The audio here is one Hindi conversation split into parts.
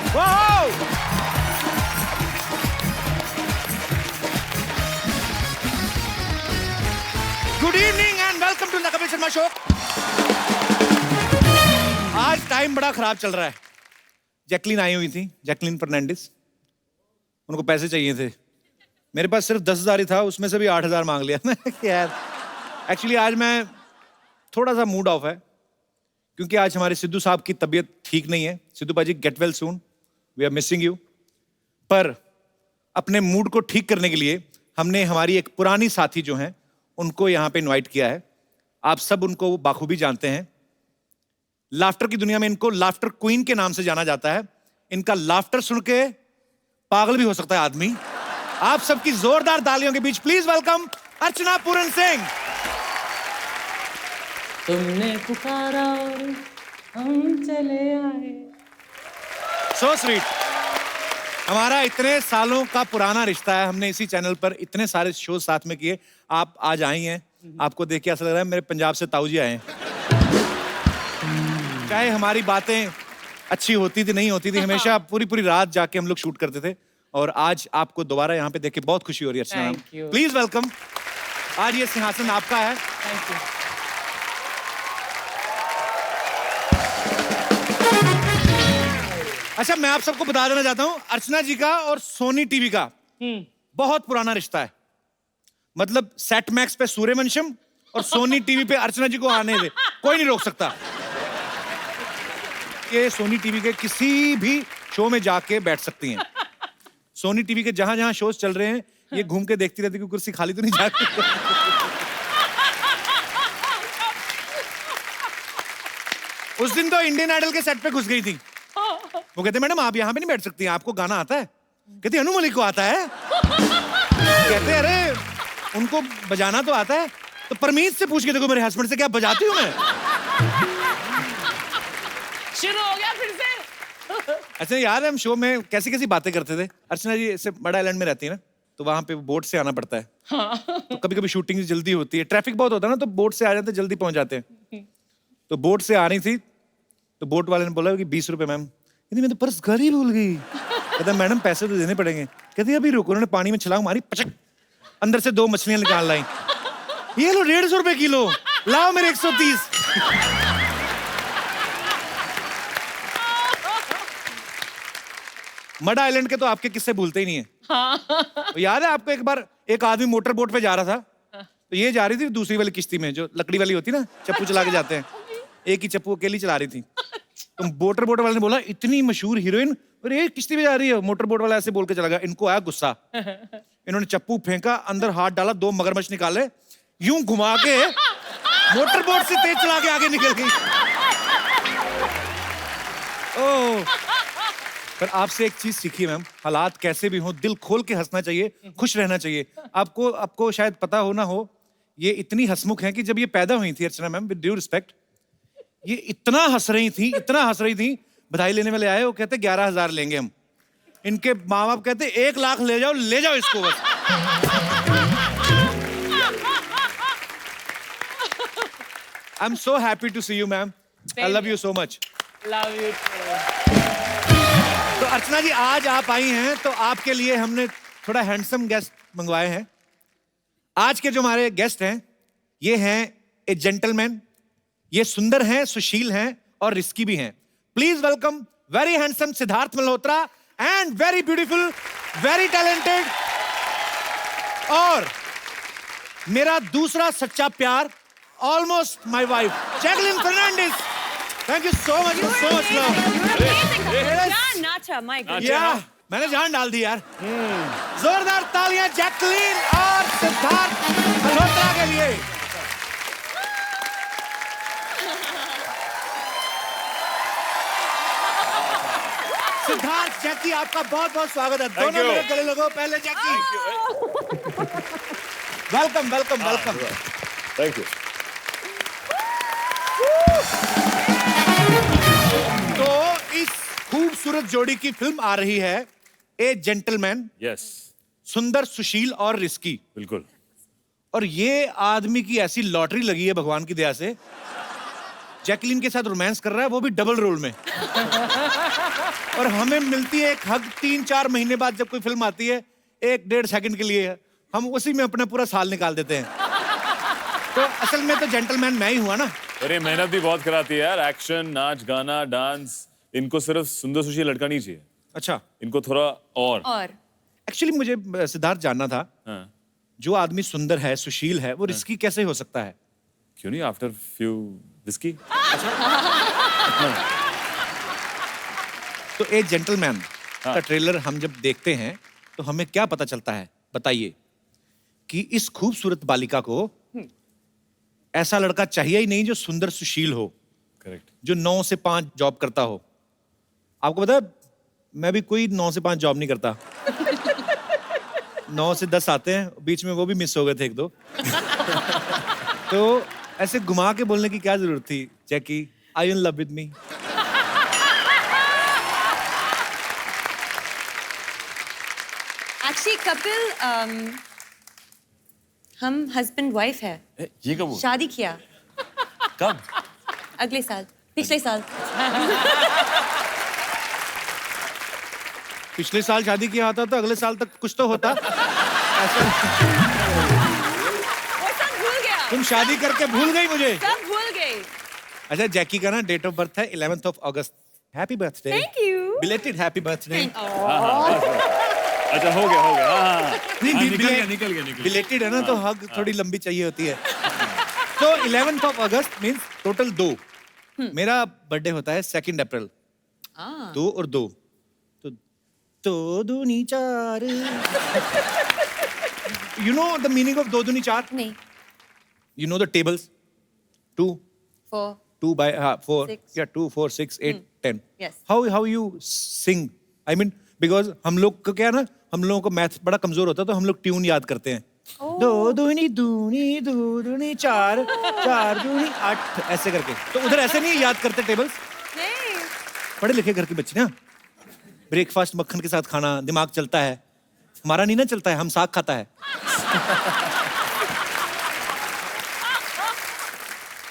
Good evening and welcome to the Kapil Sharma show. आज टाइम बड़ा खराब चल रहा है। जैकलीन आई हुई थी, जैकलीन फर्नांडिस। उनको पैसे चाहिए थे। मेरे पास सिर्फ 10,000 ही था, उसमें से भी 8,000 मांग लिया। यार एक्चुअली आज मैं थोड़ा सा मूड ऑफ है क्योंकि आज हमारे सिद्धू साहब की तबीयत ठीक नहीं है। Sidhu paaji get well soon, we are missing you. पर अपने मूड को ठीक करने के लिए हमने हमारी एक पुरानी साथी जो हैं उनको यहाँ पे इनवाइट किया है। आप सब उनको बाखूबी जानते हैं। लाफ्टर की दुनिया में इनको लाफ्टर क्वीन के नाम से जाना जाता है। इनका लाफ्टर सुन के पागल भी हो सकता है आदमी। आप सबकी जोरदार तालियों के बीच प्लीज वेलकम अर्चना पूरन सिंह। तुमने पुकारा और हम चले आए। So sweet. हमारा इतने सालों का पुराना रिश्ता है। हमने इसी चैनल पर इतने सारे शो साथ में किए। आप आज आई हैं, आपको देख के ऐसा लग रहा है मेरे पंजाब से ताऊ जी आए हैं। चाहे हमारी बातें अच्छी होती थी नहीं होती थी, हमेशा पूरी पूरी रात जाके हम लोग शूट करते थे। और आज आपको दोबारा यहाँ पे देख के बहुत खुशी हो रही है अर्चना मैम। Please welcome. आज ये सिंहासन आपका है। Thank you. अच्छा, मैं आप सबको बता देना चाहता हूँ अर्चना जी का और सोनी टीवी का बहुत पुराना रिश्ता है। मतलब सेट मैक्स पे सूर्यवंशम और सोनी टीवी पे अर्चना जी को आने दे, कोई नहीं रोक सकता। ये सोनी टीवी के किसी भी शो में जाके बैठ सकती हैं। सोनी टीवी के जहां जहां शोज चल रहे हैं ये घूम के देखती रहती है कि कुर्सी खाली तो नहीं जाती। उस दिन तो इंडियन आइडल के सेट पे घुस गई थी। वो कहते मैडम आप यहाँ पे नहीं बैठ सकती हैं, आपको गाना आता है? कहती अनु मलिक को आता है। कहते अरे उनको बजाना तो आता है, तो परमीत से पूछ के देखो मेरे हस्बैंड से, क्या बजाती हूँ मैं? शुरू हो गया फिर से। अच्छा यार, हम शो में कैसी कैसी बातें करते थे। अर्चना जी इससे बड़ा आइलैंड में रहती है ना, तो वहां पे बोट से आना पड़ता है। तो कभी कभी शूटिंग जल्दी होती है, ट्रैफिक बहुत होता है ना, तो बोट से आ जाते, जल्दी पहुंच जाते हैं। तो बोट से आ रही थी तो बोट वाले ने बोला कि 20 रुपए मैम। कहती मैं तो पर्स घर ही भूल गई। कहता मैडम पैसे तो देने पड़ेंगे। कहती अभी रुको। उन्होंने पानी में छलांग मारी, पचक, अंदर से 2 मछलियां निकाल लाई। ये लो 150 रुपए किलो, लाओ मेरे 130। मड आइलैंड के तो आपके किस्से भूलते ही नहीं है। तो याद है आपको एक बार एक आदमी मोटर बोट पे जा रहा था, तो ये जा रही थी दूसरी वाली किश्ती में जो लकड़ी वाली होती ना, चप्पू चला के जाते हैं। एक ही चप्पू अकेली चला रही थी। तो मोटर बोट वाले ने बोला इतनी मशहूर हीरोइन और ये किश्ती पे जा रही है। मोटर बोट वाला ऐसे बोल के चला गया। इनको आया गुस्सा, इन्होंने चप्पू फेंका, अंदर हाथ डाला, 2 मगरमच्छ निकाले, यूं घुमा के मोटर बोट से तेज चला के आगे निकल गई। ओह, पर आपसे एक चीज सीखी मैम, हालात कैसे भी हो दिल खोल के हंसना चाहिए, खुश रहना चाहिए। आपको शायद पता हो ना हो, ये इतनी हंसमुख हैं कि जब ये पैदा हुई थी अर्चना मैम, विद ड्यू रिस्पेक्ट, ये इतना हंस रही थी, बधाई लेने वाले आए, वो कहते 11,000 लेंगे हम। इनके माँ बाप कहते 1 लाख ले जाओ इसको बस। I am so happy to see you ma'am. I love you so much. Love you. तो अर्चना जी आज आप आई हैं तो आपके लिए हमने थोड़ा हैंडसम गेस्ट मंगवाए हैं। आज के जो हमारे गेस्ट हैं ये हैं ए जेंटलमैन। ये सुंदर हैं, सुशील हैं और रिस्की भी हैं। Please welcome very handsome Siddharth Malhotra and very beautiful, very talented और मेरा दूसरा सच्चा प्यार, almost my wife, Jacqueline Fernandez. Thank you so much, so much love. नाचा माय गॉड। या मैंने जान डाल दी यार। जोरदार तालियां जैकलीन और सिद्धार्थ मल्होत्रा के लिए। सिद्धार्थ, जैकी, आपका बहुत बहुत स्वागत है। दोनों मेरे गले लगो। पहले Jackie, welcome welcome welcome. Thank you. तो इस खूबसूरत जोड़ी की फिल्म आ रही है ए जेंटलमैन। यस, सुंदर, सुशील और रिस्की। बिल्कुल। और ये आदमी की ऐसी लॉटरी लगी है भगवान की दया से, जैकलीन के साथ रोमांस कर रहा है, वो भी डबल रोल में। और हमें मिलती है एक हग 3-4 महीने बाद जब कोई फिल्म आती है, 1-1.5 सेकंड के लिए, हम उसी में अपना पूरा साल निकाल देते हैं। तो असल में तो जेंटलमैन मैं ही हुआ ना। अरे मेहनत भी बहुत कराती है यार, एक्शन, नाच, गाना, डांस, इनको सिर्फ सुंदर सुशील लड़का नहीं चाहिए, अच्छा, इनको थोड़ा और। एक्चुअली मुझे सिद्धार्थ जानना था, हाँ। जो आदमी सुंदर है, सुशील है, वो रिस्की कैसे हो सकता है? क्यों नहीं, आफ्टर फ्यू विस्की। तो ए जेंटलमैन हाँ। का ट्रेलर हम जब देखते हैं तो हमें क्या पता चलता है, बताइए? कि इस खूबसूरत बालिका को ऐसा लड़का चाहिए ही नहीं जो सुंदर सुशील हो, करेक्ट। जो 9 से 5 जॉब करता हो। आपको पता है, मैं भी कोई 9 से 5 जॉब नहीं करता। 9 से 10 आते हैं, बीच में वो भी मिस हो गए थे 1-2। तो ऐसे घुमा के बोलने की क्या जरूरत थी? Jackie, are you in love with me? Actually Kapil, हम हस्बैंड वाइफ है, ये कब हुआ? शादी किया कब? अगले साल, पिछले साल। पिछले साल शादी किया होता तो अगले साल तक कुछ तो होता। ऐसा वो सब भूल गया, तुम शादी करके भूल गई मुझे। सब भूल गए। अच्छा, जैकी का ना डेट ऑफ बर्थ है 11th of August। Happy birthday. Thank you. Belated happy birthday. अच्छा, हो गया हाँ। नहीं, निकल गया। बिलेटेड है ना, तो हग थोड़ी लंबी चाहिए होती है। तो 11th of August means total 2। मेरा बर्थडे होता है 2 अप्रैल। 2 और 2 तो 2 दूनी 4। You know the meaning of 2 दूनी 4? नहीं, You know the tables? 2 4, 2 by 4, 6. yeah, 2 4 6 8 10. Yes. How you sing? I mean, because हम लोग को क्या ना, हम लोगों को मैथ बड़ा कमजोर होता है, तो हम लोग ट्यून याद करते हैं। 2 दूनी दूनी 2 दूनी 4 4 दूनी 8 ऐसे करके। तो उधर ऐसे नहीं याद करते टेबल्स? नहीं। पढ़े लिखे घर की बच्ची ना। ब्रेकफास्ट मक्खन के साथ खाना, दिमाग चलता है। हमारा नहीं ना चलता है, हम साग खाता है।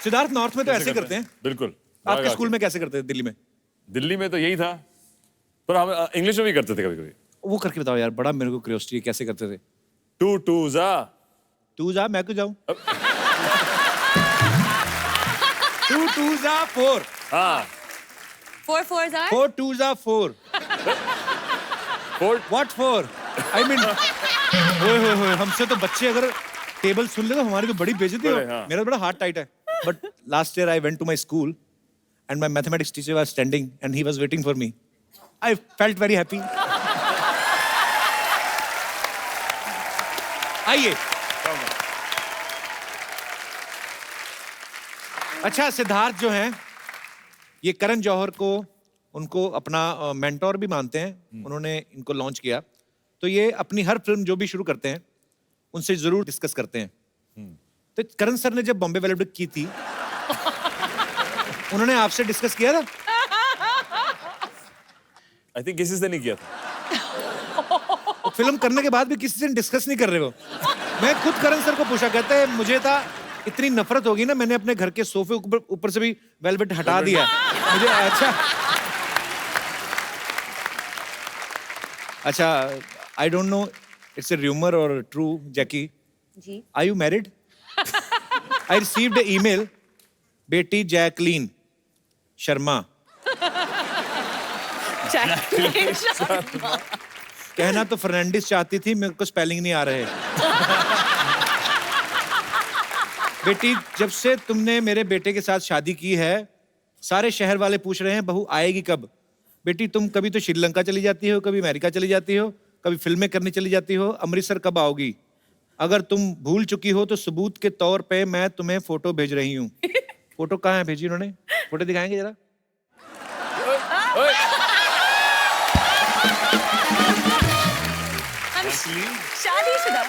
सिद्धार्थ, नॉर्थ में तो ऐसे करते हैं। बिल्कुल। आपके स्कूल में कैसे करते हैं दिल्ली में? दिल्ली में तो यही था, पर हम इंग्लिश में भी करते थे कभी-कभी। वो करके बताओ यार, बड़ा मेरे को क्यूरियोसिटी है, कैसे करते थे? 2 2 जा। तू जा, मैं क्यों जाऊं? 2 2 जा 4। हाँ। 4 4s are? 4 2 जा 4। 4 What 4? I mean, होए हमसे तो बच्चे अगर टेबल सुन ले तो हमारी तो बड़ी बेइज्जती हो। हाँ। मेरा बड़ा हार्ट टाइट है। But last year I went to my school and my mathematics teacher was standing and he was waiting for me. I felt very happy. आइए। अच्छा, सिद्धार्थ जो हैं, ये करण जौहर को उनको अपना मेंटोर भी मानते हैं। उन्होंने इनको लॉन्च किया, तो ये अपनी हर फिल्म जो भी शुरू करते हैं उनसे जरूर डिस्कस करते हैं। तो करण सर ने जब बॉम्बे वेलवेट की थी, उन्होंने आपसे डिस्कस किया था? आई थिंक किसी से नहीं किया था। तो फिल्म करने के बाद भी किसी से डिस्कस नहीं कर रहे हो? मैं खुद करण सर को पूछा, कहते हैं मुझे था इतनी नफरत होगी ना, मैंने अपने घर के सोफे ऊपर से भी वेलवेट हटा दिया मुझे। अच्छा, I don't know it's a rumour और true, Jackie, ji. Are you married? I received a email, बेटी जैकलीन शर्मा, कहना तो फर्नांडिस चाहती थी, मेरे को स्पेलिंग नहीं आ रहे। बेटी, जब से तुमने मेरे बेटे के साथ शादी की है, सारे शहर वाले पूछ रहे हैं बहू आएगी कब। बेटी, तुम कभी तो श्रीलंका चली जाती हो, कभी अमेरिका चली जाती हो, कभी फिल्में करने चली जाती हो, अमृतसर कब आओगी? अगर तुम भूल चुकी हो तो सबूत के तौर पे मैं तुम्हें फोटो भेज रही हूँ। फोटो कहाँ है भेजी उन्होंने? फोटो दिखाएंगे जरा? हम शादीशुदा।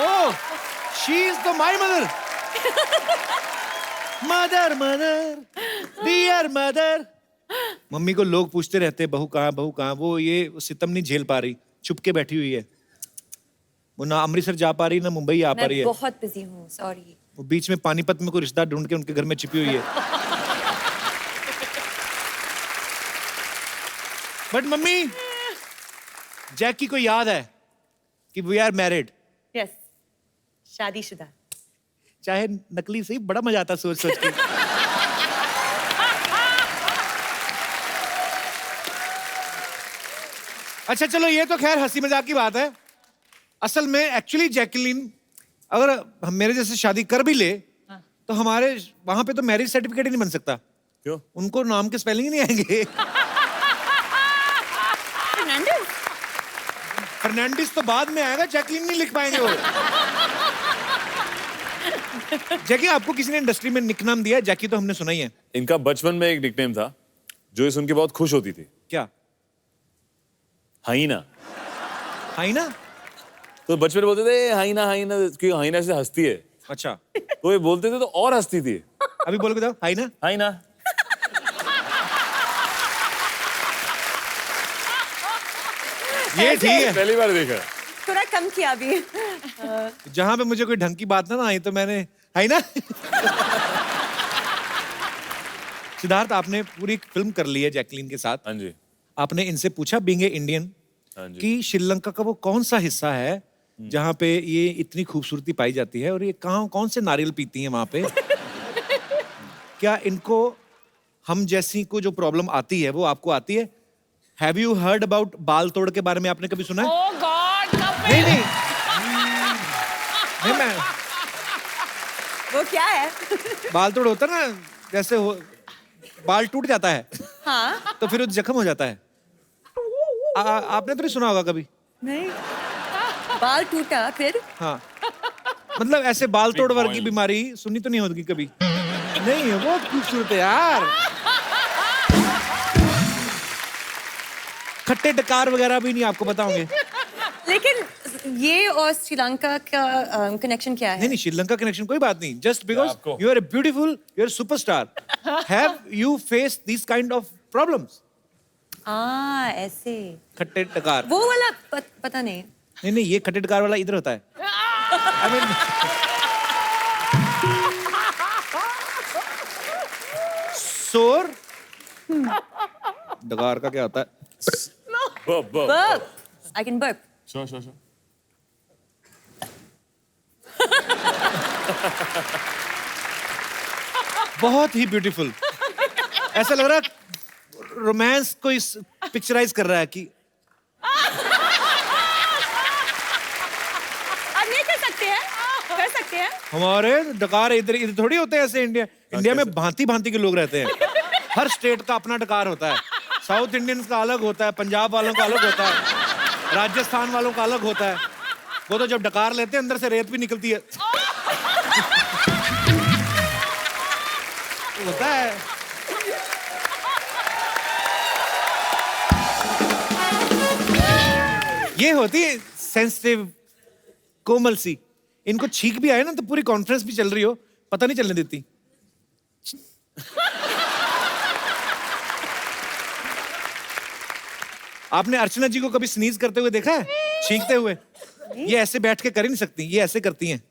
Oh, she is the my mother. Mother mother, dear mother. Mummy को लोग पूछते रहते बहू कहाँ, बहू कहाँ। वो ये सितम नहीं झेल पा रही, छुप के बैठी हुई है। वो ना अमृतसर जा पा रही, ना मुंबई आ पा रही मैं है। बहुत बिजी हूँ, सॉरी। वो बीच में पानीपत में कोई रिश्तेदार ढूंढ के उनके घर में छिपी हुई है। बट मम्मी, जैकी को याद है कि वी आर मैरिड। Yes. शादीशुदा। चाहे नकली सही, बड़ा मजा आता सोच सोच के। अच्छा चलो, ये तो खैर हंसी मजाक की बात है। असल में एक्चुअली जैकलीन अगर हम मेरे जैसे शादी कर भी ले तो हमारे वहां पे तो मैरिज सर्टिफिकेट ही नहीं बन सकता। क्यों? उनको नाम के स्पेलिंग ही नहीं आएंगे। फर्नांडिस। फर्नांडिस तो बाद में आएगा, जैकलीन नहीं लिख पाएंगे वो। जैकी, आपको किसी ने इंडस्ट्री में निकनाम दिया है? जैकी तो हमने सुना ही है। इनका बचपन में एक निकनेम था जो ये सुन के बहुत खुश होती थी। क्या? हाइना। हाइना? तो बचपन में बोलते थे हाइना हाइना, क्योंकि हाइना से हंसती है। अच्छा, तो ये बोलते थे तो और हंसती थी। अभी बोल के बताओ, हाइना। हाइना। ये ठीक है। पहली बार देखा। थोड़ा कम किया अभी। जहां पे मुझे कोई ढंग की बात ना आई तो मैंने हाइना। सिद्धार्थ, आपने पूरी एक फिल्म कर ली है जैकलीन के साथ। हाँ जी। आपने इनसे पूछा बीइंग ए इंडियन हाँ जी। कि श्रीलंका का वो कौन सा हिस्सा है जहां पे ये इतनी खूबसूरती पाई जाती है और ये कहाँ कौन से नारियल पीती हैं वहां पे? क्या इनको हम जैसी को जो प्रॉब्लम आती है वो आपको आती है? हैव यू हर्ड अबाउट बाल तोड़ के बारे में आपने कभी सुना है? Oh God, नहीं नहीं नहीं, मैं वो क्या है? बाल तोड़ होता ना, जैसे हो बाल टूट जाता है हाँ। तो फिर वो जख्म हो जाता है। आपने तो नहीं सुना होगा कभी? नहीं। बाल टूटा फिर? हाँ, मतलब ऐसे बाल तोड़ Big वर्ग की boil. बीमारी सुनी तो नहीं होगी कभी? नहीं है, बहुत खूबसूरत है यार। खट्टे डकार वगैरह भी नहीं आपको बताओगे। लेकिन ये और श्रीलंका का कनेक्शन क्या है? नहीं नहीं, श्रीलंका कनेक्शन कोई बात नहीं। जस्ट बिकॉज आपको- you are a beautiful, you are superstar. Have you face this kind of problems? ऐसे। खट्टे डकार? वो वाला पता नहीं। नहीं नहीं, ये खट्टे डकार वाला इधर होता है। I mean, सोर डकार का क्या होता है? Burp burp. Burp. I can burp. Sure. बहुत ही ब्यूटीफुल। ऐसा लग रहा है रोमांस को इस पिक्चराइज कर रहा है कि अब नहीं कर सकते हैं? कर सकते हैं? हमारे डकार इधर इधर थोड़ी होते हैं ऐसे। इंडिया में भांति भांति के लोग रहते हैं। हर स्टेट का अपना डकार होता है। साउथ इंडियंस का अलग होता है, पंजाब वालों का अलग होता है, राजस्थान वालों का अलग होता है। वो तो जब डकार लेते हैं अंदर से रेत भी निकलती है। होता है। ये होती है सेंसिटिव, कोमल सी। इनको छींक भी आए ना तो पूरी कॉन्फ्रेंस भी चल रही हो, पता नहीं चलने देती। आपने अर्चना जी को कभी स्नीज करते हुए देखा है? छींकते हुए? ये ऐसे बैठ के कर ही नहीं सकती, ये ऐसे करती हैं।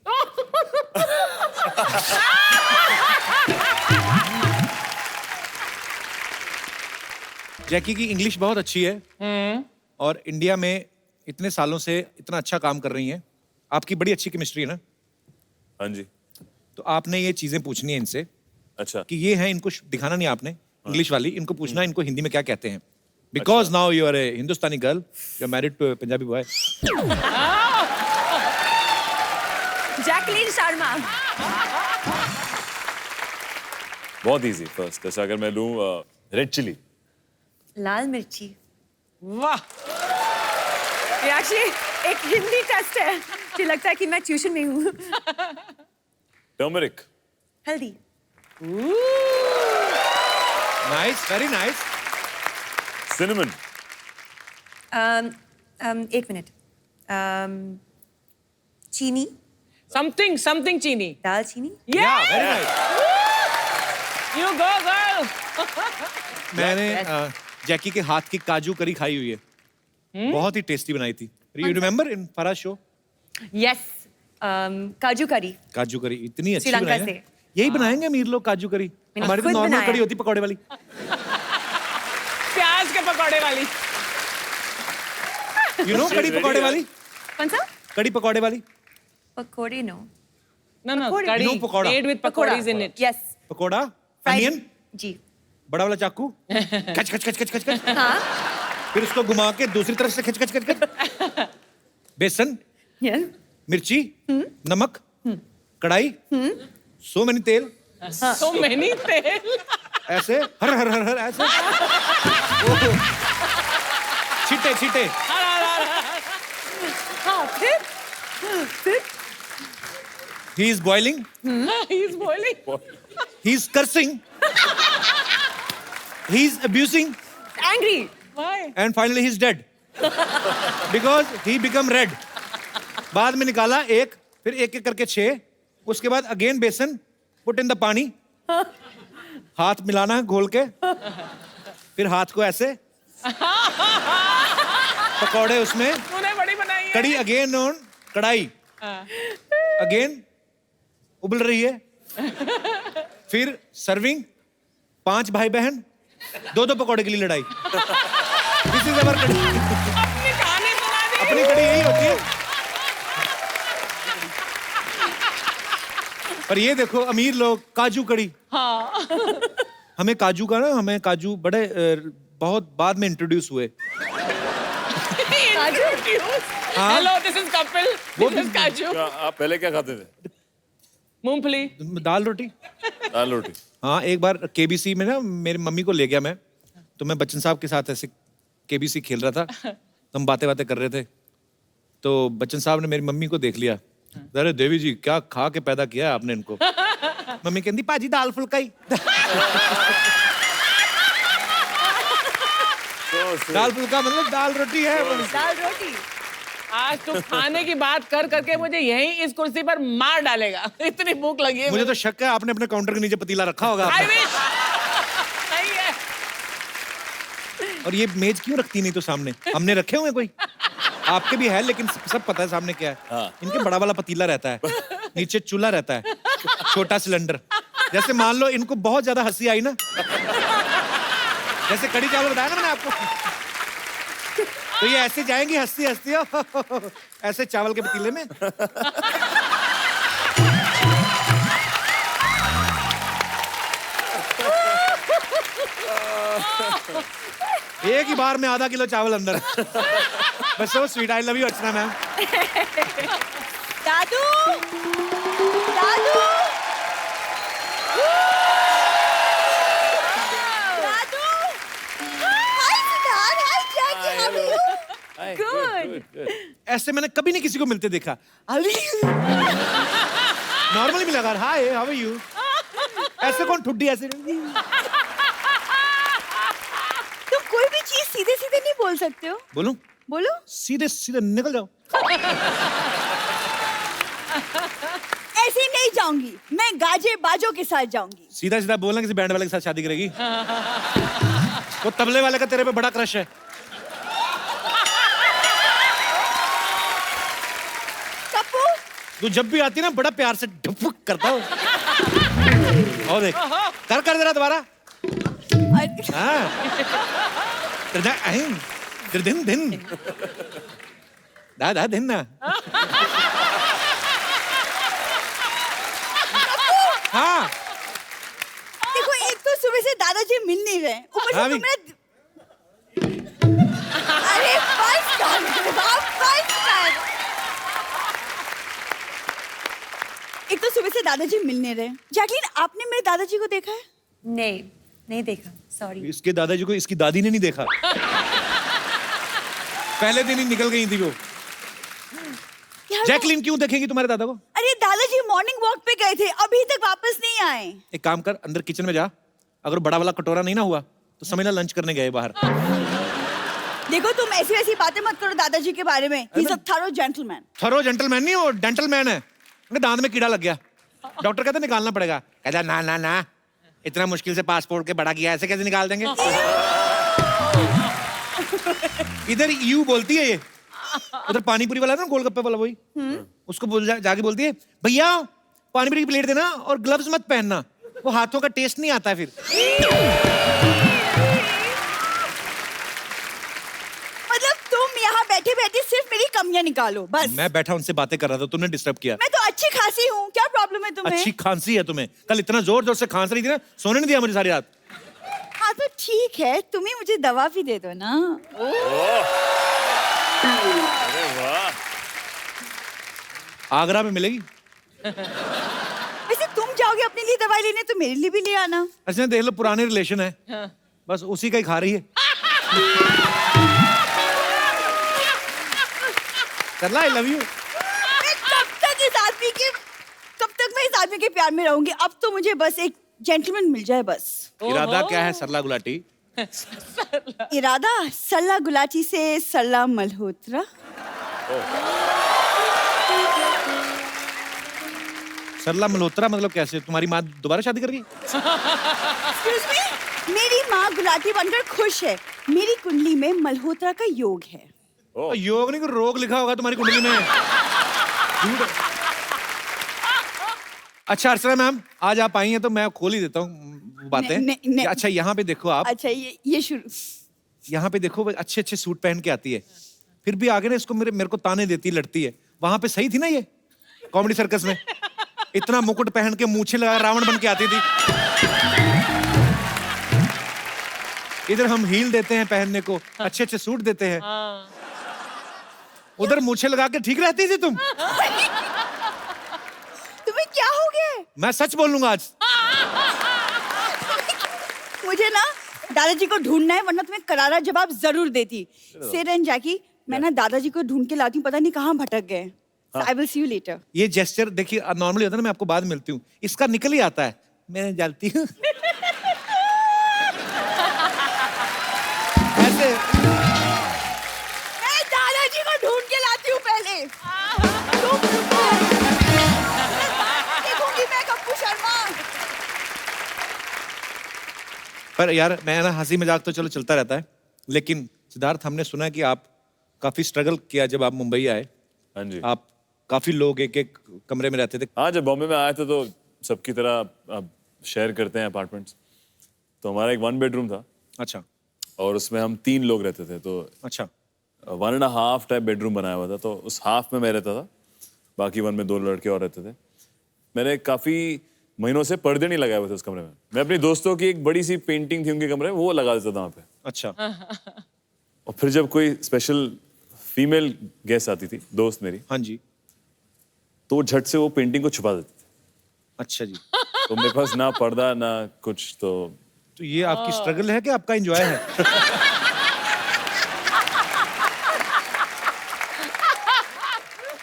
जैकी की इंग्लिश बहुत अच्छी है और इंडिया में इतने सालों से इतना अच्छा काम कर रही हैं। आपकी बड़ी अच्छी केमिस्ट्री है ना? हाँ जी। तो आपने ये चीजें पूछनी है इनसे अच्छा। कि ये है, इनको दिखाना नहीं आपने इंग्लिश वाली, इनको पूछना है इनको हिंदी में क्या कहते हैं। Because now you are a Hindustani girl, you are married to Punjabi boy. Jacqueline Sharma. बहुत इजी। फर्स्ट जैसे अगर मैं लूं रेड चिली। लाल मिर्ची। वाह। ये एक्चुअली एक हिंदी टेस्ट है। मुझे लगता है कि मैं ट्यूशन में हूँ। टर्मरिक। हल्दी। Nice, very nice. सिनेमन। एक मिनट। चीनी। Something चीनी। दालचीनी। या very nice. You go girl. मैंने जैकी के हाथ की काजू करी खाई हुई है। बहुत ही टेस्टी बनाई थी। You remember in Faraz show? Yes. Kaju करी। काजू करी इतनी अच्छी श्रीलंका बनाई है। से। यही बनाएंगे अमीर लोग काजू करी। मैंने हमारी तो खुद नॉर्मल बनाया। कड़ी होती पकौड़े वाली। प्याज के पकौड़े वाली। यू नो कड़ी पकौड़े वाली। कौन सा? कड़ी पकौड़े वाली। पकौड़ी नो। No, no, पकौड़े। curry No, pakora. made with pakoras in it. Yes. Pakora onion जी। बड़ा वाला चाकू खच खच खच खच खच खच हाँ। फिर उसको घुमा के दूसरी तरफ से खच खच खच खच बेसन यस। मिर्ची नमक कढ़ाई सो मैनी तेल So many तेल। ऐसे हर हर हर हर ऐसे ओहो। छीटे छीटे हाँ फिर he is boiling He's boiling. He is cursing he is abusing angry. Why? And finally he is dead because he become red. बाद में निकाला एक फिर एक एक करके 6 उसके बाद अगेन बेसन पुट इन द पानी हाथ मिलाना घोल के फिर हाथ को ऐसे पकौड़े उसमें तूने बड़ी बनाई है। कड़ी अगेन ऑन कढ़ाई अगेन उबल रही है फिर सर्विंग 5 भाई बहन 2-2 पकौड़े के लिए लड़ाई दिस इज अवर कड़ी अपनी कहानी सुना दी। अपनी कड़ी यही होती है। पर ये देखो अमीर लोग काजू कड़ी। हाँ। हमें काजू का ना हमें काजू बड़े बहुत बाद में इंट्रोड्यूस हुए। हाँ। Hello, this is Kapil. वो This is भी- Kaju. क्या आप पहले क्या खाते थे? मूंगफली। दाल रोटी। दाल रोटी। हाँ एक बार केबीसी में ना मेरी मम्मी को ले गया मैं तो मैं बच्चन साहब के साथ ऐसे केबीसी खेल रहा था तो हम बातें बातें कर रहे थे तो बच्चन साहब ने मेरी मम्मी को देख लिया अरे देवी जी क्या खा के पैदा किया है आपने इनको। मम्मी कहती पाजी दाल फुल्का ही दाल फुल्का मतलब दाल रोटी है। दाल रोटी। आज तू खाने की बात कर करके मुझे यहीं इस कुर्सी पर मार डालेगा। इतनी भूख लगी है मुझे तो शक है आपने अपने काउंटर के नीचे पतीला रखा होगा I आपने। wish. सही है। और ये मेज क्यों रखती नहीं तो सामने हमने रखे हुए कोई आपके भी है लेकिन सब पता है सामने क्या है। हाँ। इनके बड़ा वाला पतीला रहता है नीचे चूल्हा रहता है छोटा सिलेंडर। जैसे मान लो इनको बहुत ज्यादा हंसी आई ना जैसे कड़ी चावल बताया ना मैंने आपको तो ये ऐसे जाएंगी हंसती हंसती ऐसे चावल के पतीले में। एक ही बार में आधा किलो चावल अंदर। बस so sweet I love you Archana ma'am. Dadu Dadu Dadu hi Siddharth hi Jacky how are you good ऐसे मैंने कभी नहीं किसी को मिलते देखा। नॉर्मली मिला कर हाय हाउ आर यू ऐसे कौन ठुड्डी ऐसे। तुम कोई भी चीज सीधे सीधे नहीं बोल सकते हो। बोलूं बोलो। सीधे सीधे निकल जाओ। ऐसे ही नहीं जाऊंगी मैं गाजे बाजों के साथ जाऊंगी। सीधा सीधा बोलना किसी बैंड वाले के साथ शादी करेगी। वो तबले वाले का तेरे पे बड़ा क्रश है। कप्पू तू जब भी आती ना बड़ा प्यार से ढुक करता हो। और देख कर कर जरा दोबारा। हाँ दिन दिन दा दिन ना। हाँ देखो एक तो सुबह से दादाजी मिल नहीं रहे ऊपर हाँ से भी। तुमने अरे बस कर। एक तो सुबह से दादाजी मिल नहीं रहे। जैकलीन आपने मेरे दादाजी को देखा है? नहीं नहीं देखा सॉरी। इसके दादाजी को इसकी दादी ने नहीं देखा। पहले दिन ही निकल गई थी वो। जैकलीन क्यों देखेंगी तुम्हारे दादा को? अरे दादाजी मॉर्निंग वॉक पे गए थे अभी तक वापस नहीं आए। एक काम कर अंदर किचन में जा अगर बड़ा वाला कटोरा नहीं ना हुआ तो समझ ला लंच करने गए बाहर। देखो तुम ऐसी वैसी बातें मत करो दादाजी के बारे में। He is a thorough gentleman. Thorough gentleman नहीं वो डेंटल मैन है। उनके दांत में कीड़ा लग गया डॉक्टर कहता निकालना पड़ेगा। कहता ना ना ना इतना मुश्किल से पासपोर्ट के बड़ा किया ऐसे कैसे निकाल देंगे। इधर यू बोलती है ये उधर पानी पूरी वाला है ना, गोलगप्पे वाला, वही उसको जाके बोलती है, भैया पानी पूरी की प्लेट देना और ग्लव्स मत पहनना, वो हाथों का टेस्ट नहीं आता है फिर। मतलब तुम यहाँ बैठे बैठे सिर्फ मेरी कमियां निकालो बस। मैं बैठा उनसे बातें कर रहा था, तुमने डिस्टर्ब किया। मैं तो अच्छी खासी हूँ, क्या प्रॉब्लम है तुम्हें? अच्छी खांसी है तुम्हें, कल इतना जोर जोर से खांस रही थी ना, सोने नहीं दिया मुझे सारी रात। हाँ तो ठीक है, तुम ही मुझे दवा भी दे दो ना। अरे वाह, आगरा में मिलेगी। वैसे तुम जाओगे अपने लिए दवाई लेने तो मेरे लिए भी ले आना। अच्छा देख लो, पुराने रिलेशन है, बस उसी का ही खा रही है। सरला आई लव यू। कब तक मैं इस आदमी के प्यार में रहूंगी? अब तो मुझे बस एक जेंटलमैन मिल जाए बस। इरादा क्या है सरला गुलाटी? इरादा सरला गुलाटी से सरला मल्होत्रा। सरला मल्होत्रा मतलब कैसे? तुम्हारी माँ दोबारा शादी कर रही है? Excuse me? मेरी माँ गुलाटी बनकर खुश है, मेरी कुंडली में मल्होत्रा का योग है। योग नहीं, कोई रोग लिखा होगा तुम्हारी कुंडली में। अच्छा अर्चना मैम, आज आप आई हैं तो मैं खोल ही देता हूँ बातें। नहीं। अच्छा यहाँ पे देखो आप, अच्छा ये शुरू। यहाँ पे देखो, अच्छे अच्छे सूट पहन के आती है, फिर भी आगे ना इसको मेरे को ताने देती, लड़ती है। वहां पे सही थी ना ये कॉमेडी सर्कस में, इतना मुकुट पहन के मूछे लगा रावण बन के आती थी। इधर हम हील देते हैं पहनने को, अच्छे अच्छे सूट देते हैं, उधर मूछे लगा के ठीक रहती थी तुम। तुम्हें क्या हो गया है? मैं सच बोल लूंगा आज। मुझे ना दादाजी को ढूंढना है, वरना तुम्हें करारा जवाब जरूर देती। सिर एंड जैकी, मैं ना दादाजी को ढूंढ के लाती हूँ, पता नहीं कहाँ भटक गए। I will see you later. ये जेस्चर देखिए नॉर्मली होता है ना, मैं आपको बाद में मिलती हूँ, इसका निकल ही आता है, मैं जाती हूँ ऐसे। मैं दादाजी को ढूंढ के लाती हूँ पहले। तुम रुको। देखूंगी मैं कप्पू शर्मा। पर यार मैं ना, हंसी मजाक तो चलो चलता रहता है, लेकिन सिद्धार्थ हमने सुना कि आप काफी स्ट्रगल किया जब आप मुंबई आए। हाँ जी। आप काफी लोग एक एक कमरे में रहते थे। हाँ, जब बॉम्बे में आए थे तो सबकी तरह अब शेयर करते हैं अपार्टमेंट्स, तो हमारा एक 1 बेडरूम था अच्छा और उसमें हम 3 लोग रहते थे, तो अच्छा 1.5 टाइप बेडरूम बनाया हुआ था, तो उस हाफ में मैं रहता था, बाकी 1 में 2 लड़के और रहते थे। मैंने काफी महीनों से पर्दे नहीं लगाए हुए थे उस कमरे में। मैं अपनी दोस्तों की एक बड़ी सी पेंटिंग थी उनके कमरे में, वो लगा देता था वहाँ पे। अच्छा। और फिर जब कोई स्पेशल फीमेल गेस्ट आती थी, दोस्त मेरी, हाँ जी। तो वो झट से वो पेंटिंग को छुपा देते थे। अच्छा जी। तो मेरे पास ना पर्दा ना कुछ, तो ये आपकी स्ट्रगल है कि आपका एंजॉय है?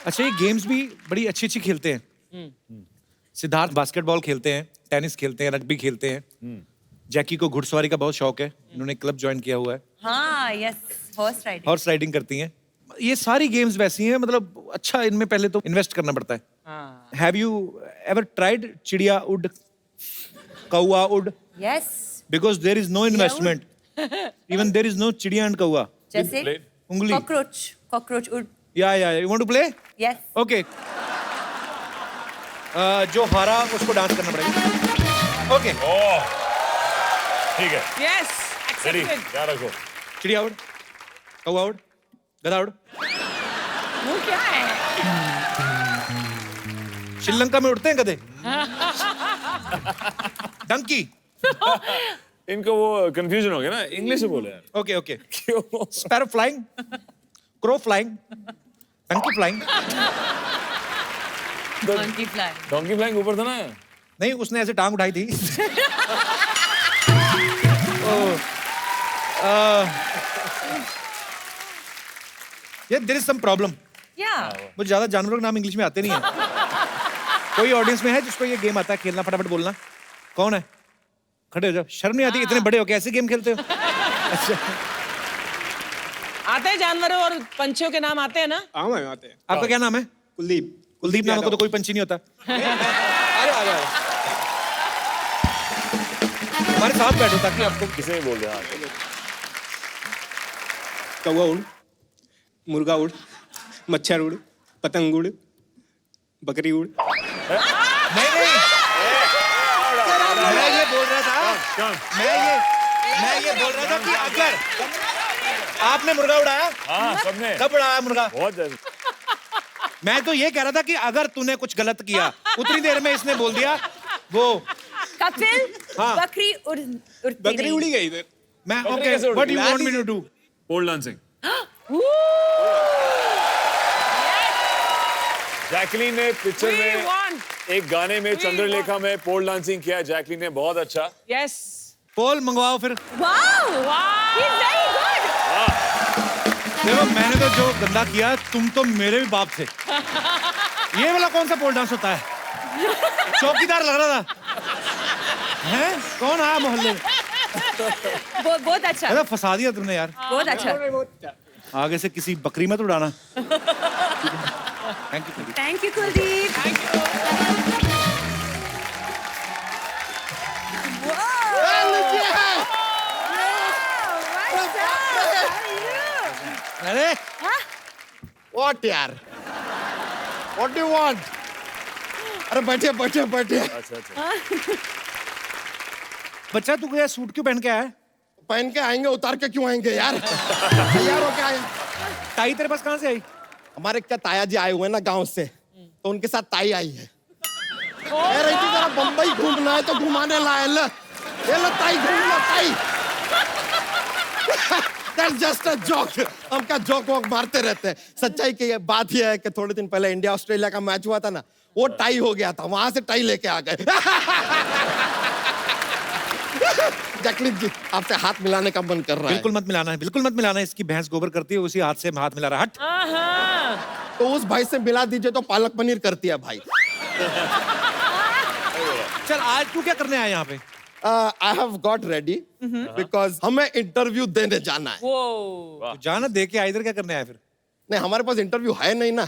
अच्छा, ये गेम्स भी बड़ी अच्छी अच्छी खेलते हैं। सिद्धार्थ बास्केटबॉल खेलते हैं, टेनिस खेलते हैं, रग्बी खेलते हैं। जैकी को घुड़सवारी का बहुत शौक है, इन्होंने क्लब ज्वाइन किया हुआ है। हाँ, yes, horse riding. Horse riding करती हैं। ये सारी गेम्स वैसी हैं, मतलब अच्छा इनमें पहले तो इन्वेस्ट करना पड़ता है। हैव यू एवर ट्राइड चिड़िया उड, कौआ उड? Yes. Because there is no investment. Even there is no चिड़िया and कौआ. जैसे उंगली. कॉकरोच उड़। Yeah. You want to play? Yes. Okay. जो हारा उसको डांस करना पड़ेगा. Okay. ठीक है। Yes, ready, accepted. याद रखो। चिड़िया उड़, कौआ उड़, गधा उड़. वो क्या है? श्रीलंका में उड़ते हैं गधे. डंकी. इनको वो कंफ्यूजन हो गया ना, इंग्लिश में बोले यार। Okay. क्यों? Sparrow flying, crow flying, donkey flying. Donkey fly. Donkey flying ऊपर था ना? नहीं, उसने ऐसे टांग उठाई थी. Yeah, there is some problem. या। मुझे ज्यादा जानवरों के नाम इंग्लिश में आते नहीं है. कोई ऑडियंस में है जिसको ये गेम आता है खेलना? फटाफट बोलना. कौन है? खड़े हो जाओ. शर्म नहीं आती? इतने बड़े हो कैसे गेम खेलते हो? अच्छा, आते हैं जानवरों और पंछियों के नाम आते हैं ना? हाँ मैम आते हैं। आपका क्या नाम है? कुलदीप। कुलदीप नाम का तो कोई पंछी नहीं होता. आ जाओ। हमारे साथ बैठो ताकि आपको. किसे नहीं बोल रहे? हाँ, कौवा उड़, मुर्गा उड़, मच्छर उड़, पतंग उड़, बकरी उड़। नहीं नहीं मैं ये बोल रहा था मैं ये बोल रहा था कि अगर आपने मुर्गा उड़ाया हाँ सबने कब उड़ाया मुर्गा बहुत ज्यादा मैं तो ये कह रहा था कि अगर तूने कुछ गलत किया उतनी देर में इसने बोल दिया वो कपिल हाँ। बकरी उड़ती बकरी नहीं। उड़ी गई इधर। मैं बकरी ओके कैसे उड़ व्हाट गई? You want me to do pole dancing Jacqueline ने पिक्चर We में want. एक गाने में चंद्रलेखा में पोल डांसिंग किया है जैकलीन ने बहुत अच्छा Yes. पोल मंगवाओ फिर Wow! Wow. He's very good. देखो मैंने तो जो गंदा किया तुम तो मेरे भी बाप थे ये वाला कौन सा पोल डांस होता है चौकीदार लग रहा था हैं कौन आया मोहल्ले में बहुत अच्छा अरे फंसा दिया तुमने यार बहुत अच्छा आगे से किसी बकरी मत उड़ाना thank you thank you Kuldeep अरे व्हाट यार व्हाट डू यू वांट अरे बैठिए बैठिए बैठिए अच्छा अच्छा बच्चा तू क्या सूट क्यों पहन के आया है पहन के आएंगे उतार के क्यों आएंगे यार तैयार होके आए टाई तेरे पास कहाँ से आई हमारे क्या ताया जी आए हुए हैं ना गांव से तो उनके साथ ताई आई है कह रही थी जरा बम्बई घूमना है तो घुमाने लाए ले ये लो ताई घूम लो ताई That's just a joke. हम क्या जोक वोक मारते रहते हैं सच्चाई की ये बात ये है कि थोड़े दिन पहले इंडिया ऑस्ट्रेलिया का मैच हुआ था ना वो टाई हो गया था वहां से टाई लेके आ गए जैकलीन जी आपसे हाथ मिलाने का मन कर रहा है बिल्कुल मत मिलाना इसकी भैंस गोबर करती है उसी हाथ से हाथ मिला रहा हट तो उस भाई से मिला दीजिए तो पालक पनीर करती है भाई चल आज तू क्या करने आया यहाँ पे I have got ready because हमें इंटरव्यू देने जाना है Whoa. तू जाना दे के इधर क्या करने आया फिर नहीं हमारे पास इंटरव्यू है नहीं ना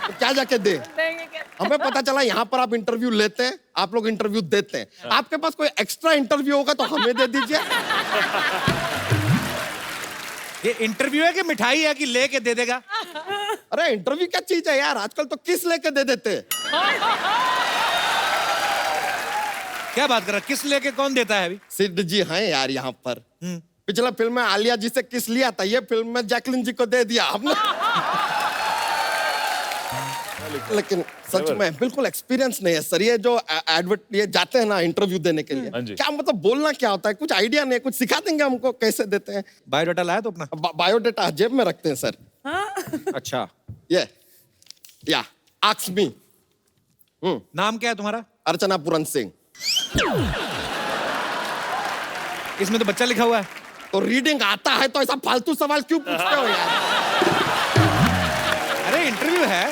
तो क्या जाके दे देंगे क्या? हमें पता चला यहाँ पर आप इंटरव्यू लेते हैं आप लोग इंटरव्यू देते हैं आपके पास कोई एक्स्ट्रा इंटरव्यू होगा तो हमें दे दीजिए ये इंटरव्यू है कि मिठाई है कि लेके दे देगा अरे इंटरव्यू क्या चीज है यार आजकल तो किस लेके दे देते हैं क्या बात कर रहा है? किस लेके कौन देता है अभी सिद्ध जी हैं यार यहाँ पर पिछला फिल्म में आलिया जी से किस लिया था ये फिल्म में जैकलीन जी को दे दिया हमने लेकिन सच में बिल्कुल एक्सपीरियंस नहीं है सर ये जो एडवर्ट ये जाते हैं ना इंटरव्यू देने के हाँ लिए जी। क्या मतलब बोलना क्या होता है कुछ आइडिया नहीं है कुछ सिखा देंगे हमको कैसे देते हैं बायोडाटा लाया तो अपना बायोडेटा जेब में रखते हैं सर अच्छा ये या आस्क मी नाम क्या है तुम्हारा अर्चना पूरन सिंह इसमें तो बच्चा लिखा हुआ है तो रीडिंग आता है तो ऐसा फालतू सवाल क्यों पूछते हो यार अरे इंटरव्यू है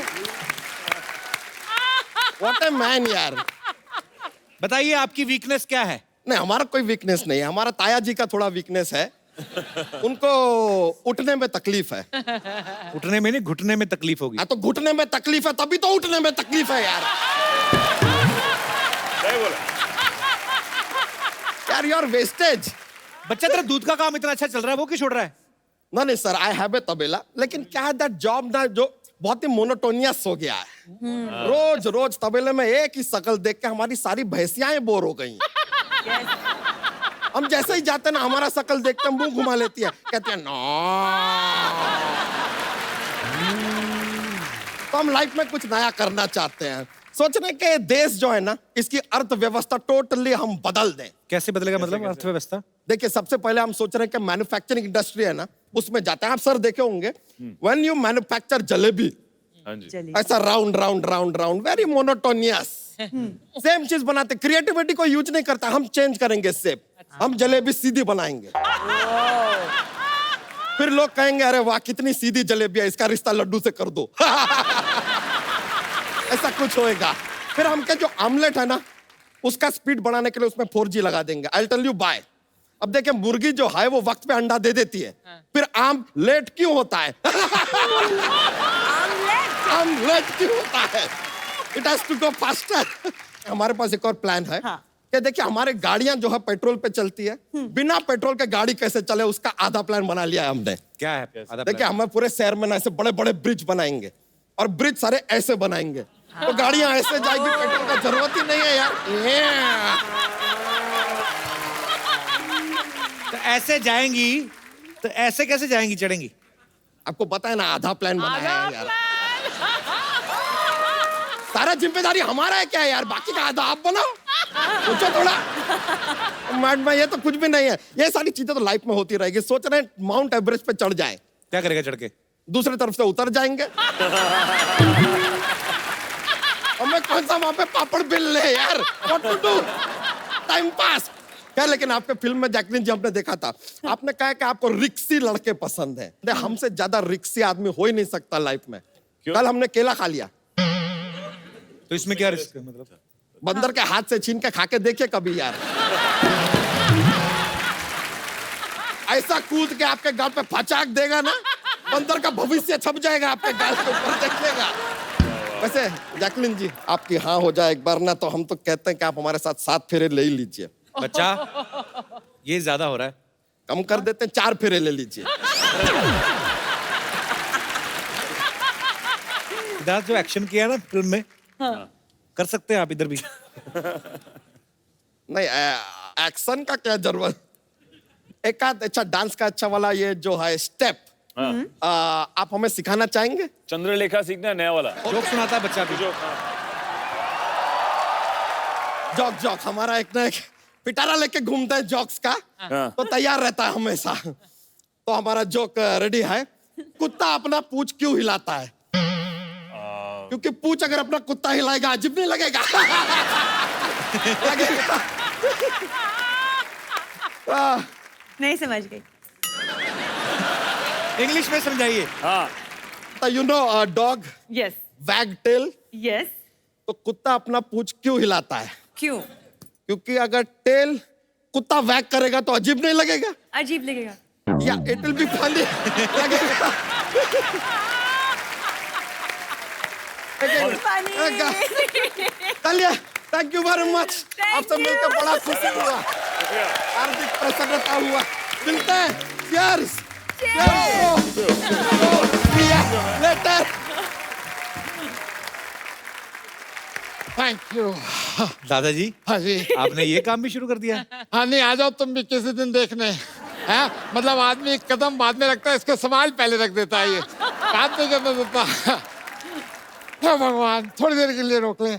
व्हाट ए मैन यार बताइए आपकी वीकनेस क्या है नहीं हमारा कोई वीकनेस नहीं है हमारा ताया जी का थोड़ा वीकनेस है उनको उठने में तकलीफ है उठने में नहीं घुटने में तकलीफ होगी हाँ तो घुटने में तकलीफ है तभी तो उठने में तकलीफ है यार सही बोला यार योर वेस्टेज बच्चा तेरा दूध का काम इतना अच्छा चल रहा है वो क्यों छोड़ रहा है नहीं सर आई हैव ए तबेला लेकिन क्या है दैट जॉब ना जो बहुत ही मोनोटोनियस हो गया है रोज रोज तबेले में एक ही शक्ल देख के हमारी सारी भैंसियां बोर हो गई हम जैसे ही जाते ना हमारा शक्ल देख के मुंह घुमा लेती है कहती है नो तो हम लाइफ में कुछ नया करना चाहते हैं सोच रहे हैं कि देश जो है ना इसकी अर्थव्यवस्था टोटली हम बदल दें कैसे बदलेगा मतलब अर्थव्यवस्था देखिए सबसे पहले हम सोच रहे हैं कि मैन्युफैक्चरिंग इंडस्ट्री है ना उसमें जाते हैं आप सर देखे होंगे व्हेन यू मैन्युफैक्चर जलेबी हाँ जी ऐसा round round round round very monotonous same चीज बनाते क्रिएटिविटी को यूज नहीं करता हम चेंज करेंगे शेप हम जलेबी सीधी बनाएंगे फिर लोग कहेंगे अरे वाह कितनी सीधी जलेबी है इसका रिश्ता लड्डू से कर दो ऐसा कुछ होएगा फिर हम के जो आमलेट है ना उसका स्पीड बढ़ाने के लिए उसमें 4G लगा देंगे आई टेल यू बाय अब देखिए मुर्गी जो है वो वक्त पे अंडा दे देती है फिर आम लेट क्यों होता है आम लेट क्यों होता है it has to go faster हमारे पास एक और प्लान है कि देखिए हमारे गाड़ियां जो है पेट्रोल पे चलती है, बिना पेट्रोल के गाड़ी कैसे चले उसका आधा प्लान बना लिया है हमने। क्या है आधा देखिए plan? हमें पूरे शहर में ना ऐसे बड़े बड़े ब्रिज बनाएंगे और ब्रिज सारे ऐसे बनाएंगे, तो गाड़ियां ऐसे जाएगी, पेट्रोल का जरूरत ही नहीं है यार। तो ऐसे जाएंगी, तो ऐसे कैसे जाएंगी, चढ़ेंगी? आपको पता है ना, आधा प्लान बनाया है यार। सारा जिम्मेदारी हमारा है क्या यार, बाकी का आधा आप बनाओ, सोचो थोड़ा। मैड में ये तो कुछ भी नहीं है, ये सारी चीजें तो लाइफ में होती रहेगी। सोच रहे हैं माउंट एवरेस्ट पे चढ़ जाए, क्या करेगा चढ़ के? दूसरी तरफ से उतर जाएंगे। हमें कौन सा वहां पे पापड़ बिल ले यार, what to do, time pass क्या। लेकिन आपके फिल्म में जैकलीन जी हमने देखा था, आपने कहा कि आपको रिक्सी लड़के पसंद है। हमसे ज्यादा रिक्सी आदमी हो ही नहीं सकता लाइफ में। कल हमने केला खा लिया, तो इसमें क्या रिस्क है मतलब? बंदर के हाथ से छीन के खा के देखिए कभी यार। ऐसा कूद के आपके गाल पे फचाक देगा ना, बंदर का भविष्य छप जाएगा आपके गाल के ऊपर, देखिएगा। वैसे जैकलीन जी आपकी हाँ हो जाए एक बार ना, तो हम तो कहते हैं कि आप हमारे साथ 7 फेरे ले ही लीजिए। बच्चा ये ज्यादा हो रहा है, कम कर देते हैं, 4 फेरे ले लीजिए। सिद्धार्थ जो एक्शन किया ना फिल्म में, कर सकते हैं आप इधर भी। नहीं एक्शन का क्या जरूरत, एक आध अच्छा डांस का अच्छा वाला ये जो है स्टेप आप हमें सिखाना चाहेंगे? चंद्रलेखा सीखना है, नया वाला। जोक सुनाता है बच्चा भी। जॉक जॉक हमारा एक ना एक पिटारा लेके घूमता है जॉक्स का, तो तैयार रहता है हमेशा। तो हमारा जोक रेडी है। कुत्ता अपना पूंछ क्यों हिलाता है? क्योंकि पूंछ अगर अपना कुत्ता हिलाएगा अजीब नहीं लगेगा। लगेगा। नहीं समझ गई। इंग्लिश में समझाइए। हाँ, यू नो डॉग यस वैग टेल, यस। तो कुत्ता अपना पूंछ क्यों हिलाता है? क्यों? क्योंकि अगर टेल कुत्ता वैग करेगा तो अजीब नहीं लगेगा, अजीब लगेगा। या इट विल बी फनी लगेगा। चलिए, थैंक यू वेरी मच। आपसे मिलकर बड़ा खुशी हुआ, हार्दिक प्रसन्नता हुआ। मिलते हैं, cheers। लेटर। Thank you. दादाजी हाँ जी। आपने ये काम भी शुरू कर दिया? हाँ नहीं, आ जाओ तुम भी किसी दिन देखने। हैं मतलब आदमी एक कदम बाद में रखता है, इसको सवाल पहले रख देता है, ये बात नहीं करने देता। हे भगवान, थोड़ी देर के लिए रोक ले।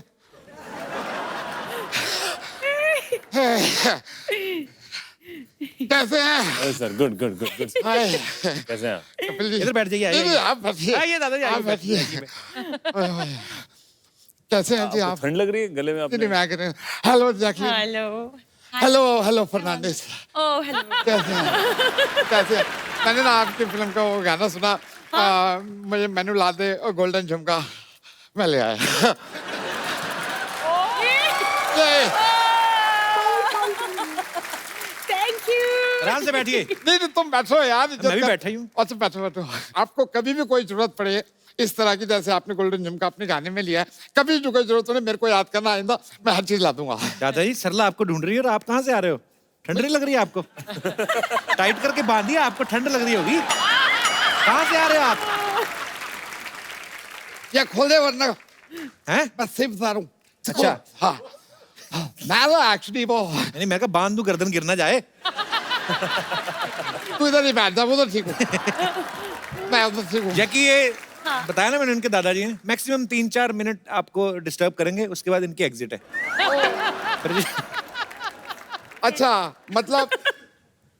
कैसे हैं? अरे sir, good good good good. Hi. कैसे हैं आप? कपिल जी। इधर बैठ जाइए, नहीं, नहीं, आइए। आप बैठिए। आइए दादाजी, आइए, आप बैठिए। ओए, ओए। कैसे हैं जी आपको आप? ठंड लग रही है गले में नहीं, आपने? मैं कह रहा हूँ, hello Jacqueline. Hello. Hello hello Fernandez. Oh hello. कैसे हैं? कैसे हैं? मैंने ना आपकी फिल्म का वो गाना सुना, मुझे मेनू ला दे और गोल्डन झुमका, मैं ले आया। Thank you. आराम से बैठिए। नहीं नहीं, तुम बैठो यार। मैं भी बैठा ही हूँ। अच्छा बैठो बैठो। आपको कभी भी कोई जरूरत पड़े इस तरह की, जैसे आपने गोल्डन झुमका अपने गाने में लिया है, कभी जो कोई जरूरत हो मेरे को याद करना, आइंदा मैं हर चीज ला दूंगा। दादाजी सरला आपको ढूंढ रही है और आप कहाँ से आ रहे हो? ठंड नहीं लग रही है आपको? टाइट करके बांधिए, आपको ठंड लग रही होगी। कहाँ से आ रहे हो आप? ये खोल दे वरना हैं? मैं सिर्फ बता रहा हूँ। अच्छा। हाँ, मैं वो एक्चुअली वो, नहीं, मैं कहा बांध दूं, गर्दन गिर ना जाए। तू इधर नहीं बैठ जा, वो तो ठीक हूँ। मैं उधर ठीक हूँ। जैकी ये बताया ना मैंने, उनके दादाजी हैं, मैक्सिमम 3-4 मिनट आपको डिस्टर्ब करेंगे, उसके बाद इनकी एग्जिट है। फिर अच्छा, मतलब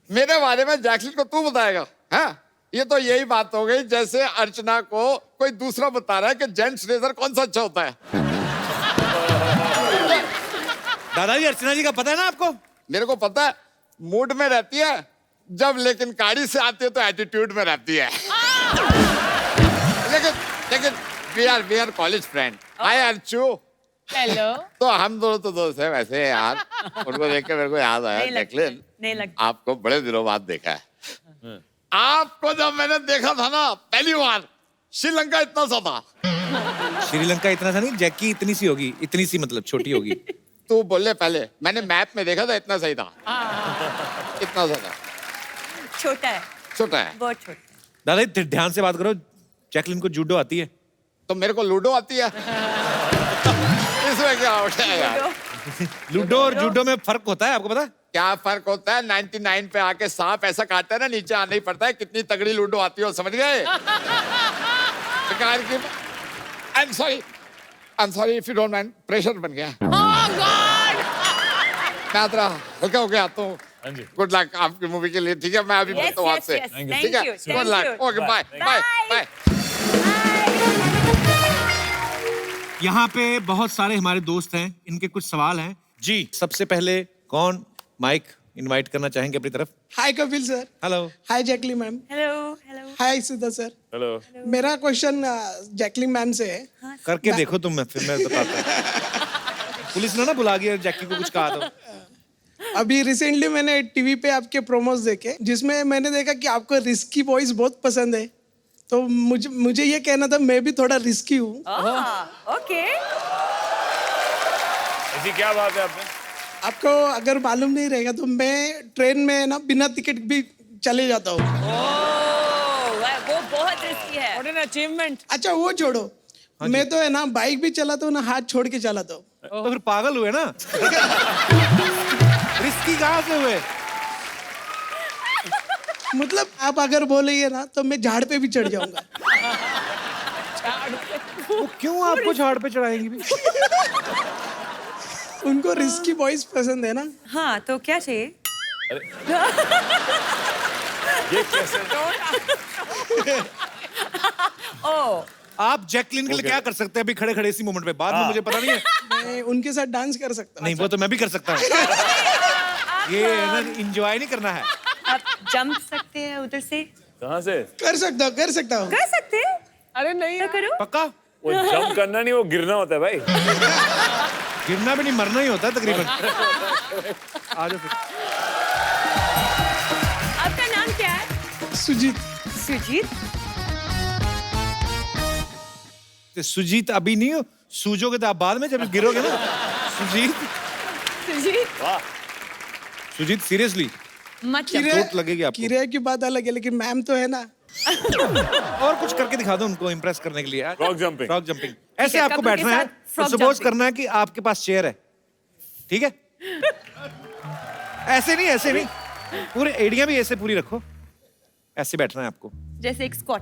मेरे बारे में जैकलीन को तू बताएगा? हाँ, ये तो यही बात हो गई जैसे अर्चना को कोई दूसरा बता रहा है कि जेंट्स रेजर कौन सा अच्छा होता है। दादाजी अर्चना जी का पता है ना आपको? मेरे को पता है, मूड में रहती है जब, लेकिन गाड़ी से आती है तो एटीट्यूड में रहती है। लेकिन लेकिन we are college friend. Hi Archu. Hello. तो हम दोनों तो दोस्त हैं वैसे यार। उनको देख के मेरे को याद आया, जैकलीन नहीं लगता। आपको बड़े दिनों बाद देखा है। आपको जब मैंने देखा था ना पहली बार, श्रीलंका इतना सा था। श्रीलंका इतना सा नहीं, जैकी इतनी सी होगी, इतनी सी मतलब छोटी होगी। तू बोलने पहले मैंने मैप में देखा था, इतना सही था, इतना ज्यादा छोटा है, छोटा है। बहुत छोटा है। दादाजी ध्यान से बात करो, जैकलिन को जूडो आती है? तो मेरे को लूडो आती है। इसमें क्या होता है यार? लूडो और जूडो में फर्क होता है, आपको पता है? क्या फर्क होता है? 99 पे आके सांप ऐसा काटता है ना, नीचे आना ही पड़ता है। कितनी तगड़ी लूडो आती है, समझ गए? I am sorry if you don't mind, pressure बन गया। मैं तेरा हल्का हो गया तो गुड लक आपकी मूवी के लिए, ठीक है? मैं अभी मिलता हूँ आपसे, ठीक है? Good luck, okay, bye bye bye. यहाँ पे बहुत सारे हमारे दोस्त हैं, इनके कुछ सवाल हैं। जी, सबसे पहले कौन माइक इनवाइट करना चाहेंगे अपनी तरफ? Hi Kapil sir. Hello. Hi Jacqueline ma'am. Hello hello. Hi सीधा सर। हेलो। मेरा क्वेश्चन जैकली मैम से है। करके देखो तुम, मैं फिर मैं बताता हूँ। पुलिस ने ना बुला गया जैकी को कुछ कहा तो। अभी रिसेंटली मैंने टीवी पे आपके प्रोमोस देखे, जिसमें मैंने देखा कि आपको रिस्की वॉइस बहुत पसंद है, तो मुझे ये कहना था, मैं भी थोड़ा रिस्की हूँ। ओके। ऐसी क्या बात है आपने? आपको अगर मालूम नहीं रहेगा तो मैं ट्रेन में ना बिना टिकट भी चले जाता हूँ। वो बहुत रिस्की है। What an achievement. अच्छा वो छोड़ो, मैं तो है ना बाइक भी चलाता हूँ ना, हाथ छोड़ के चलाता हूँ। तो फिर पागल हुए ना। रिस्की कहाँ से हुए? मतलब आप अगर बोलेंगे ना तो मैं झाड़ पे भी चढ़ जाऊंगा। वो क्यों आपको झाड़ पे चढ़ाएंगी भी? उनको रिस्की वॉइस पसंद है ना। हाँ, तो क्या चाहिए? ये कैसे? ओ, आप जैकलिन के लिए क्या कर सकते हैं अभी खड़े खड़े इसी मोमेंट पे? बाद में मुझे पता नहीं है। मैं उनके साथ डांस कर सकता हूँ। नहीं, वो तो मैं भी कर सकता हूँ। ये ना एंजॉय नहीं करना है। आप जंप सकते हैं उधर से? कहाँ से? कर सकता हूँ, कर सकता हूँ। कर सकते हैं? अरे नहीं तो करो। पक्का? वो जंप करना नहीं, वो गिरना होता है भाई। गिरना भी नहीं, मरना ही होता है तकरीबन। आ जाओ फिर। आपका नाम क्या है? सुजीत। सुजीत। तो सुजीत अभी नहीं हो, सूजोगे तो आप बाद में जब गिरोगे ना। सुजीत। सुजीत। वाह। सुजीत सीरियसली मतलब चोट लगेगी आपको। किराए की बात अलग है, लेकिन मैम तो है ना। और कुछ करके दिखा दो उनको इम्प्रेस करने के लिए। Frog jumping. Frog jumping. ऐसे है, आपको कपल के बैठना है, साथ frog सपोज jumping. करना है कि आपके पास चेयर है, ठीक है? ऐसे नहीं, ऐसे नहीं, पूरे एड़ियां भी ऐसे पूरी रखो, ऐसे बैठना है आपको। जैसे एक स्क्वाट।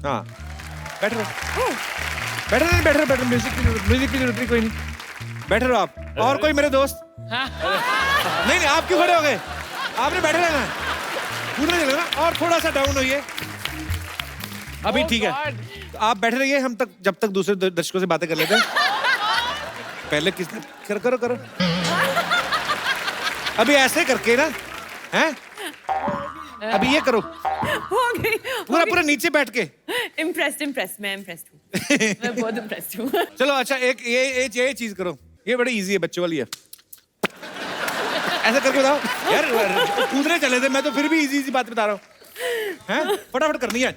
हाँ, बैठ रहो, बैठ रहो, म्यूजिक की जरूरत नहीं, कोई नहीं, बैठ रहो आप। और कोई मेरे दोस्त? नहीं, आप क्यों खड़े हो गए? आपने बैठे रहना है, कूदने चलेगा ना। और थोड़ा सा डाउन होइए, अभी ठीक है। तो आप बैठे रहिए, हम तक जब तक दूसरे दर्शकों से बातें कर लेते हैं। पहले किसने करो। अभी ऐसे करके ना, हैं? अभी ये करो, हो गई। पूरा नीचे बैठ के। इम्प्रेस्ड, मैं इम्प्रेस्ड हूँ। मैं बहुत इम्प्रेस्ड हूँ। चलो अच्छा, एक ये चीज करो, ये बड़ी इजी है, बच्चों वाली है। ऐसा करके बताओ यार, कूदने चले थे, मैं तो फिर भी इजी बात बता रहा हूँ, हैं? फटाफट करनी है,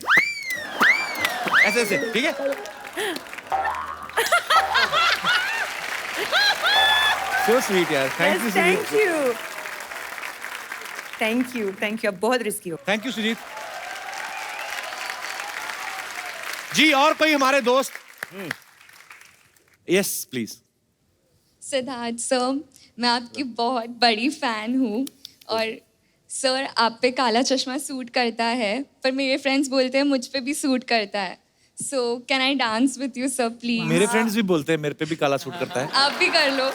ऐसे, ठीक है? सो स्वीट यार, thank you Sujit. Thank you. आप बहुत रिस्की हो। Thank you Sujit ji. और कोई हमारे दोस्त? Yes please. सिद्धार्थ सर, मैं आपकी बहुत बड़ी फैन हूँ और सर आप पे काला चश्मा सूट करता है, पर मेरे फ्रेंड्स बोलते हैं मुझ पे भी सूट करता है। So can I dance with you sir please? मेरे फ्रेंड्स भी बोलते हैं मेरे पे भी काला सूट करता है। आप भी कर लो।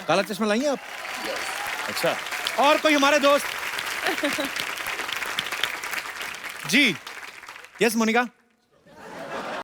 काला चश्मा लाइए आप? अच्छा। और कोई हमारे दोस्त? जी, यस मोनिका।